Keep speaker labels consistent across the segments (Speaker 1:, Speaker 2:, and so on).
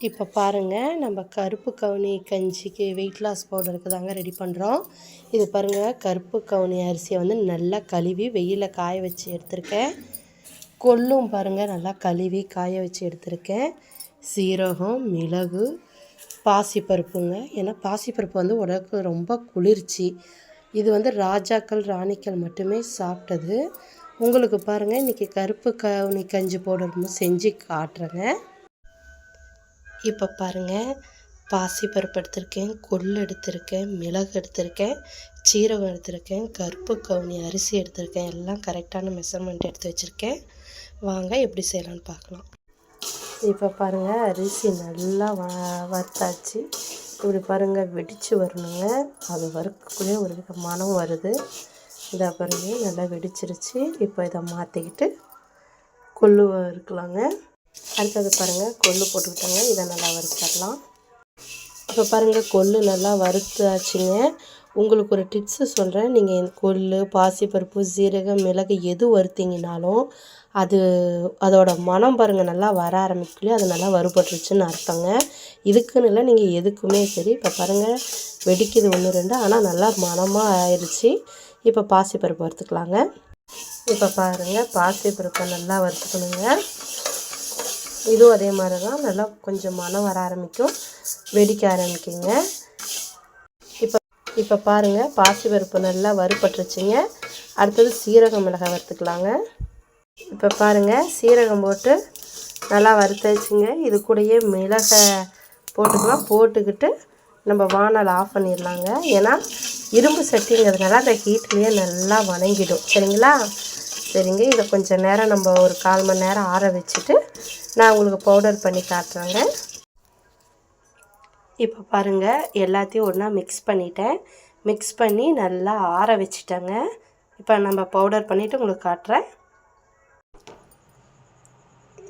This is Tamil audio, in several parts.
Speaker 1: இப்போ பாருங்கள், நம்ம கருப்பு கவுனி கஞ்சிக்கு வெயிட் லாஸ் பவுடருக்கு தாங்க ரெடி பண்ணுறோம். இது பாருங்கள், கருப்பு கவுனி அரிசியை வந்து நல்லா கழுவி வெயிலில் காய வச்சு எடுத்திருக்கேன். கொள்ளும் பாருங்கள், நல்லா கழுவி காய வச்சு எடுத்திருக்கேன். சீரகம், மிளகு, பாசிப்பருப்புங்க. ஏன்னா பாசிப்பருப்பு வந்து உடலுக்கு ரொம்ப குளிர்ச்சி. இது வந்து ராஜாக்கள் ராணிக்கள் மட்டுமே சாப்பிட்டது. உங்களுக்கு பாருங்கள், இன்றைக்கி கருப்பு கவுனி கஞ்சி பவுடர் செஞ்சு காட்டுறேங்க. இப்போ பாருங்கள், பாசிப்பருப்பு எடுத்திருக்கேன், கொள்ளு எடுத்திருக்கேன், மிளகு எடுத்திருக்கேன், சீரகம் எடுத்திருக்கேன், கருப்பு கவுனி அரிசி எடுத்திருக்கேன். எல்லாம் கரெக்டான மெஷர்மெண்ட் எடுத்து வச்சுருக்கேன். வாங்க எப்படி செய்யலான்னு பார்க்கலாம். இப்போ பாருங்கள், அரிசி நல்லா வறுத்தாச்சு. இப்படி பாருங்கள், வெடித்து வரணுங்க. அது வறுக்கக்குள்ளே ஒரு மனம் வருது. இதை பாருங்கள், நல்லா வெடிச்சிருச்சு. இப்போ இதை மாற்றிக்கிட்டு கொள்ளு இருக்கலாங்க. அடுத்தது பாருங்கள், கொள்ளு போட்டுக்கிட்டாங்க. இதை நல்லா வறுத்துடலாம். இப்போ பாருங்கள், கொள்ளு நல்லா வறுத்தாச்சுங்க. உங்களுக்கு ஒரு டிப்ஸு சொல்கிறேன். நீங்கள் கொள்ளு, பாசிப்பருப்பு, சீரகம், மிளகு எது வறுத்தீங்கனாலும் அதோட மனம் பாருங்கள் நல்லா வர ஆரம்பிக்கலையோ அது நல்லா வறுபட்டுருச்சுன்னு அர்த்தங்க. இதுக்குன்னு இல்லை, நீங்கள் எதுக்குமே சரி. இப்போ பாருங்கள், வெடிக்குது 1 2, ஆனால் நல்லா மனமாக ஆயிடுச்சு. இப்போ பாசிப்பருப்பு வறுத்துக்கலாங்க. இப்போ பாருங்கள், பாசிப்பருப்பை நல்லா வறுத்துக்கணுங்க. இதுவும் அதே மாதிரி தான், நல்லா கொஞ்சம் மனம் வர ஆரம்பிக்கும், வெடிக்க ஆரம்பிக்குங்க. இப்போ பாருங்கள், பாசிப்பருப்பு நல்லா வறுபட்டுருச்சுங்க. அடுத்தது சீரகம் மிளகாய் வறுத்துக்கலாங்க. இப்போ பாருங்கள், சீரகம் போட்டு நல்லா வறுத்தாச்சுங்க. இது கூடயே மிளகை போட்டுக்கலாம். போட்டுக்கிட்டு நம்ம வானல் ஆஃப் பண்ணிடலாங்க. ஏன்னா இரும்பு சட்டிங்கிறதுனால அந்த ஹீட்லேயே நல்லா வணங்கிடும். சரிங்களா? சரிங்க, இதை கொஞ்சம் நேரம் நம்ம ஒரு 1/4 மணி நேரம் ஆற வச்சுட்டு நான் உங்களுக்கு பவுடர் பண்ணி காட்டுறேங்க. இப்போ பாருங்கள், எல்லாத்தையும் ஒன்றா மிக்ஸ் பண்ணிட்டேன். மிக்ஸ் பண்ணி நல்லா ஆற வச்சுட்டேங்க. இப்போ நம்ம பவுடர் பண்ணிவிட்டு உங்களுக்கு காட்டுறேன்.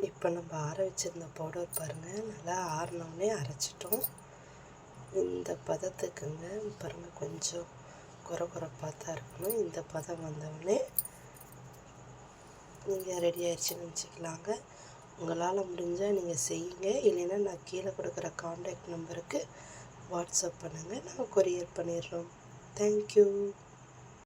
Speaker 1: இப்போ நம்ம ஆற வச்சுருந்த பவுடர் பாருங்கள், நல்லா ஆறினோடனே அரைச்சிட்டோம். இந்த பதத்துக்குங்க பாருங்கள், கொஞ்சம் குறப்பாக தான் இருக்கணும். இந்த பதம் வந்தவுடனே நீங்கள் ரெடி ஆயிடுச்சுன்னு வச்சுக்கலாங்க. உங்களால் முடிஞ்சால் நீங்கள் செய்யுங்க. இல்லைன்னா நான் கீழே கொடுக்குற காண்டாக்ட் நம்பருக்கு வாட்ஸ்அப் பண்ணுங்கள், நாங்கள் கொரியர் பண்ணிடுறோம். தேங்க்யூ.